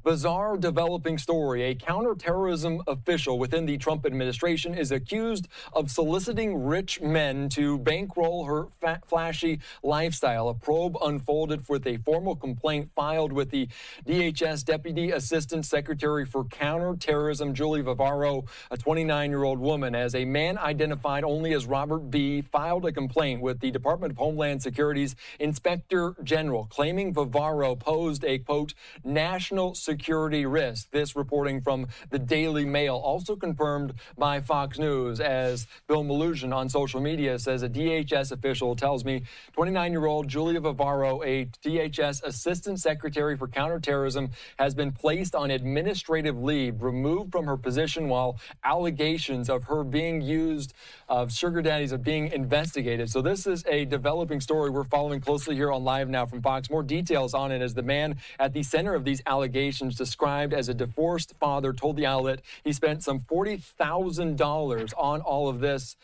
Bizarre developing story. A counterterrorism official within the Trump administration is accused of soliciting rich men to bankroll her flashy lifestyle. A probe unfolded with a formal complaint filed with the DHS Deputy Assistant Secretary for Counterterrorism, Julie Vivaro, a 29-year-old woman, as a man identified only as Robert B. filed a complaint with the Department of Homeland Security's Inspector General, claiming Vivaro posed a, quote, national security risk. This reporting from the Daily Mail, also confirmed by Fox News, as Bill Maluzhin on social media says a DHS official tells me 29-year-old Julia Vivaro, a DHS Assistant Secretary for Counterterrorism, has been placed on administrative leave, removed from her position while allegations of her being used of sugar daddies are being investigated. So this is a developing story we're following closely here on Live Now from Fox. More details on it as the man at the center of these allegations, described as a divorced father, told the outlet he spent some $40,000 on all of this,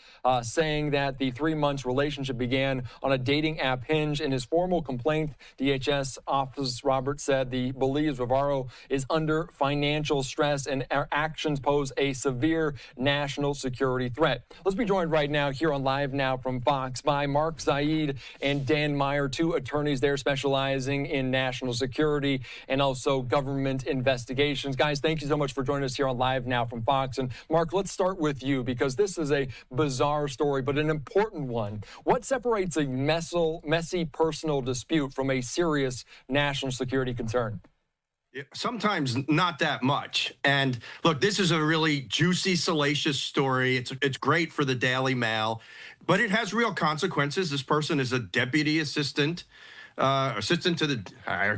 saying that the 3 months relationship began on a dating app Hinge. In his formal complaint, DHS Office Robert said the believes Vivaro is under financial stress and our actions pose a severe national security threat. Let's be joined right now here on Live Now from Fox by Mark Zaid and Dan Meyer, two attorneys there specializing in national security and also government investigations. Guys, thank you so much for joining us here on Live Now from Fox. And Mark, let's start with you because this is a bizarre story, but an important one. What separates a messy personal dispute from a serious national security concern? Sometimes not that much. And look, this is a really juicy, salacious story. It's great for the Daily Mail, but it has real consequences. This person is a deputy assistant, I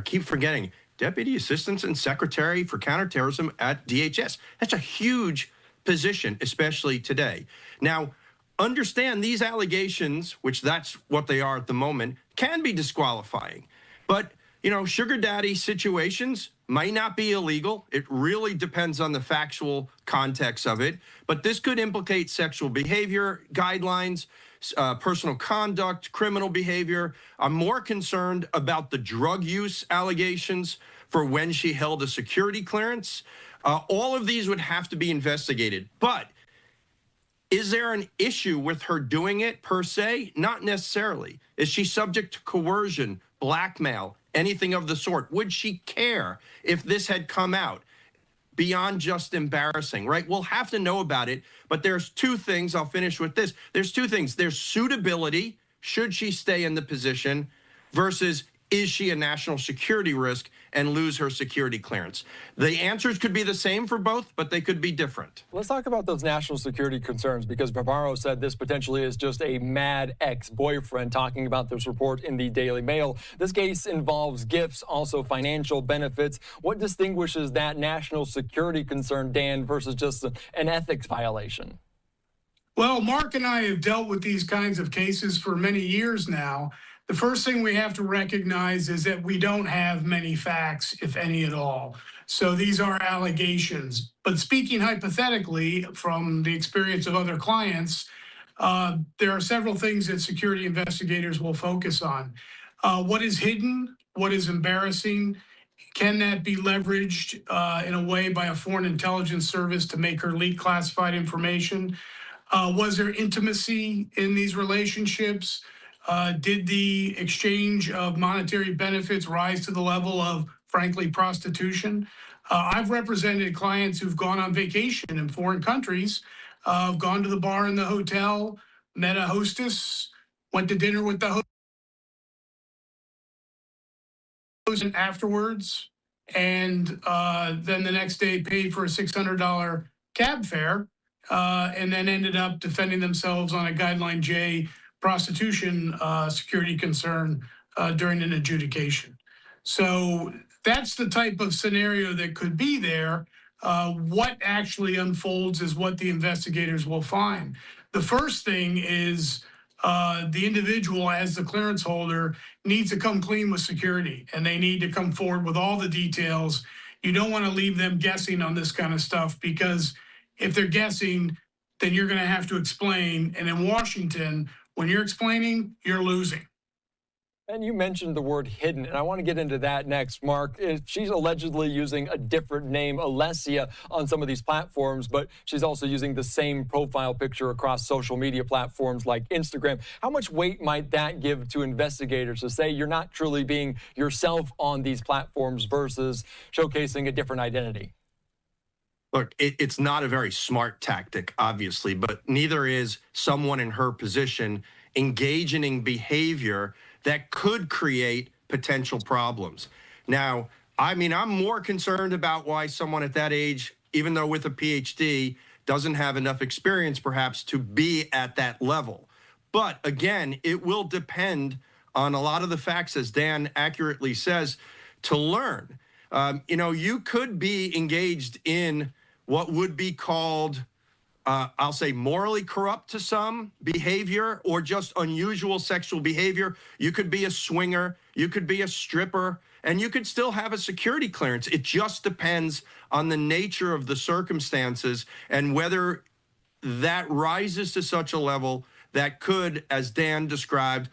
keep forgetting, Deputy Assistant and Secretary for Counterterrorism at DHS. That's a huge position, especially today. Now, understand these allegations, which that's what they are at the moment, can be disqualifying. But, you know, sugar daddy situations might not be illegal. It really depends on the factual context of it. But this could implicate sexual behavior guidelines, personal conduct, criminal behavior. I'm more concerned about the drug use allegations for when she held a security clearance. All of these would have to be investigated. But is there an issue with her doing it per se? Not necessarily. Is she subject to coercion, blackmail, anything of the sort? Would she care if this had come out? Beyond just embarrassing, right? We'll have to know about it, but there's two things. I'll finish with this. There's two things. There's suitability, should she stay in the position, versus is she a national security risk and lose her security clearance? The answers could be the same for both, but they could be different. Let's talk about those national security concerns, because Vivaro said this potentially is just a mad ex-boyfriend, talking about this report in the Daily Mail. This case involves gifts, also financial benefits. What distinguishes that national security concern, Dan, versus just an ethics violation? Well, Mark and I have dealt with these kinds of cases for many years now. The first thing we have to recognize is that we don't have many facts, if any at all. So these are allegations. But speaking hypothetically from the experience of other clients, there are several things that security investigators will focus on. What is hidden? What is embarrassing? Can that be leveraged in a way by a foreign intelligence service to make her leak classified information? Was there intimacy in these relationships? Did the exchange of monetary benefits rise to the level of, frankly, prostitution? I've represented clients who've gone on vacation in foreign countries, gone to the bar in the hotel, met a hostess, went to dinner with the host afterwards, and then the next day paid for a $600 cab fare, and then ended up defending themselves on a Guideline J prostitution security concern during an adjudication. So that's the type of scenario that could be there. What actually unfolds is what the investigators will find. The first thing is the individual, as the clearance holder, needs to come clean with security, and they need to come forward with all the details. You don't want to leave them guessing on this kind of stuff, because if they're guessing, then you're going to have to explain. And in Washington, when you're explaining, you're losing. And you mentioned the word hidden, and I want to get into that next, Mark. She's allegedly using a different name, Alessia, on some of these platforms, but she's also using the same profile picture across social media platforms like Instagram. How much weight might that give to investigators to say you're not truly being yourself on these platforms versus showcasing a different identity? Look, it's not a very smart tactic, obviously, but neither is someone in her position engaging in behavior that could create potential problems. Now, I mean, I'm more concerned about why someone at that age, even though with a PhD, doesn't have enough experience perhaps to be at that level. But again, it will depend on a lot of the facts, as Dan accurately says, to learn. You could be engaged in what would be called I'll say morally corrupt to some behavior or just unusual sexual behavior. You could be a swinger, you could be a stripper, and you could still have a security clearance. It just depends on the nature of the circumstances and whether that rises to such a level that could, as Dan described,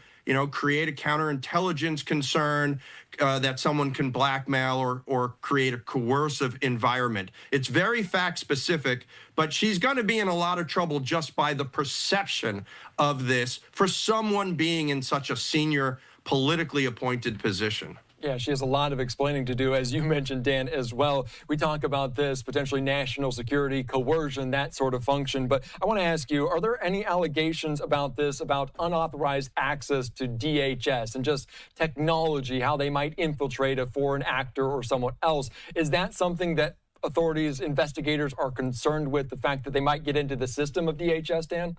create a counterintelligence concern, that someone can blackmail or create a coercive environment. It's very fact specific, but she's going to be in a lot of trouble just by the perception of this for someone being in such a senior politically appointed position. Yeah, she has a lot of explaining to do, as you mentioned, Dan, as well. We talk about this, potentially national security, coercion, that sort of function. But I want to ask you, are there any allegations about this, about unauthorized access to DHS and just technology, how they might infiltrate a foreign actor or someone else? Is that something that authorities, investigators are concerned with, the fact that they might get into the system of DHS, Dan?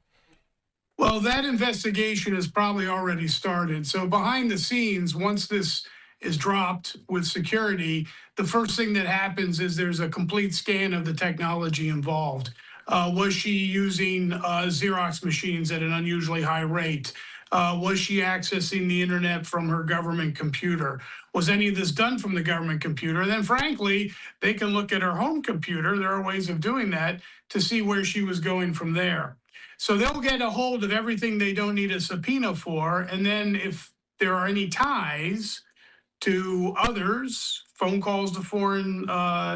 Well, that investigation has probably already started. So behind the scenes, once this is dropped with security, the first thing that happens is there's a complete scan of the technology involved. Was she using Xerox machines at an unusually high rate? Was she accessing the internet from her government computer? Was any of this done from the government computer? And then frankly, they can look at her home computer. There are ways of doing that to see where she was going from there. So they'll get a hold of everything they don't need a subpoena for. And then if there are any ties to others, phone calls to foreign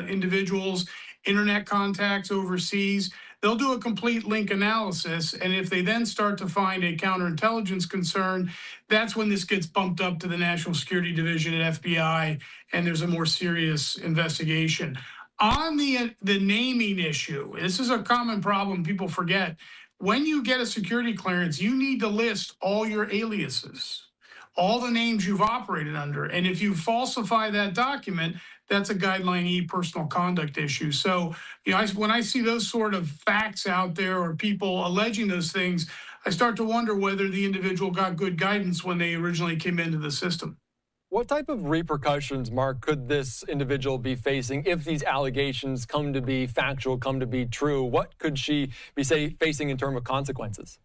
individuals, internet contacts overseas, they'll do a complete link analysis. And if they then start to find a counterintelligence concern, that's when this gets bumped up to the National Security Division at FBI, and there's a more serious investigation. On the naming issue, this is a common problem people forget. When you get a security clearance, you need to list all your aliases, all the names you've operated under. And if you falsify that document, that's a guideline E personal conduct issue. So, when I see those sort of facts out there or people alleging those things, I start to wonder whether the individual got good guidance when they originally came into the system. What type of repercussions, Mark, could this individual be facing if these allegations come to be factual, come to be true? What could she be facing in terms of consequences?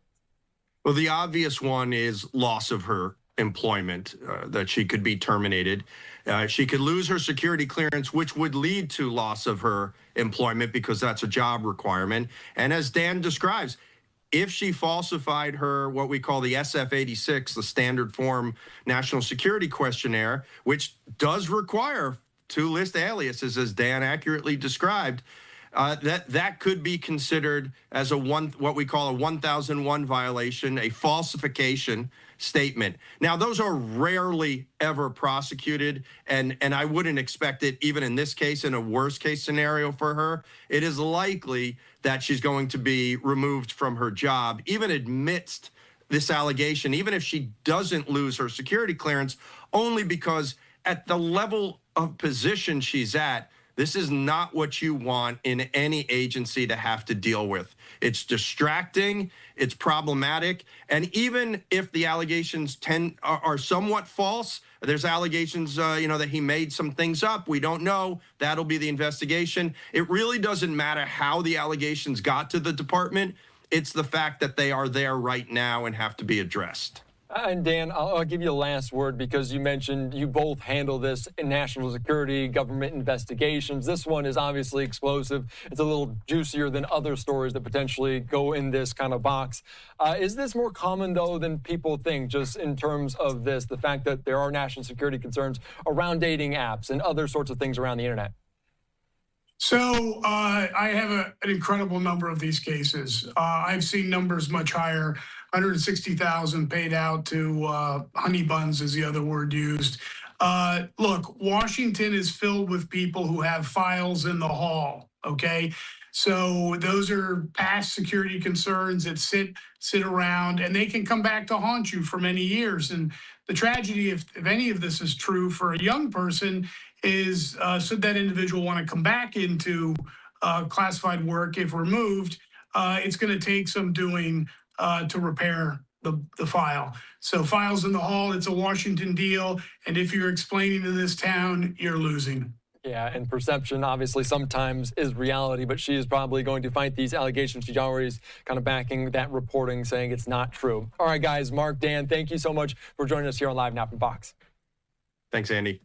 Well, the obvious one is loss of her employment, that she could be terminated. She could lose her security clearance, which would lead to loss of her employment because that's a job requirement. And as Dan describes, if she falsified her, what we call the SF-86, the standard form national security questionnaire, which does require to list aliases, as Dan accurately described, that could be considered as what we call a 1001 violation, a falsification statement. Now, those are rarely ever prosecuted, and I wouldn't expect it even in this case, in a worst case scenario for her. It is likely that she's going to be removed from her job, even amidst this allegation, even if she doesn't lose her security clearance, only because at the level of position she's at, this is not what you want in any agency to have to deal with. It's distracting, it's problematic, and even if the allegations are somewhat false, there's allegations, that he made some things up. We don't know. That'll be the investigation. It really doesn't matter how the allegations got to the department. It's the fact that they are there right now and have to be addressed. And Dan, I'll give you the last word because you mentioned you both handle this in national security, government investigations. This one is obviously explosive. It's a little juicier than other stories that potentially go in this kind of box. Is this more common, though, than people think, just in terms of this, the fact that there are national security concerns around dating apps and other sorts of things around the internet? So I have an incredible number of these cases. I've seen numbers much higher. 160,000 paid out to honey buns is the other word used. Look, Washington is filled with people who have files in the hall. Okay, so those are past security concerns that sit around, and they can come back to haunt you for many years. And the tragedy, if any of this is true for a young person, is should that individual want to come back into classified work if removed, it's going to take some doing to repair the file. So files in the hall, it's a Washington deal. And if you're explaining to this town, you're losing. Yeah, and perception obviously sometimes is reality, but she is probably going to fight these allegations. She's always kind of backing that reporting, saying it's not true. All right, guys, Mark, Dan, thank you so much for joining us here on Live Now from Fox. Thanks, Andy.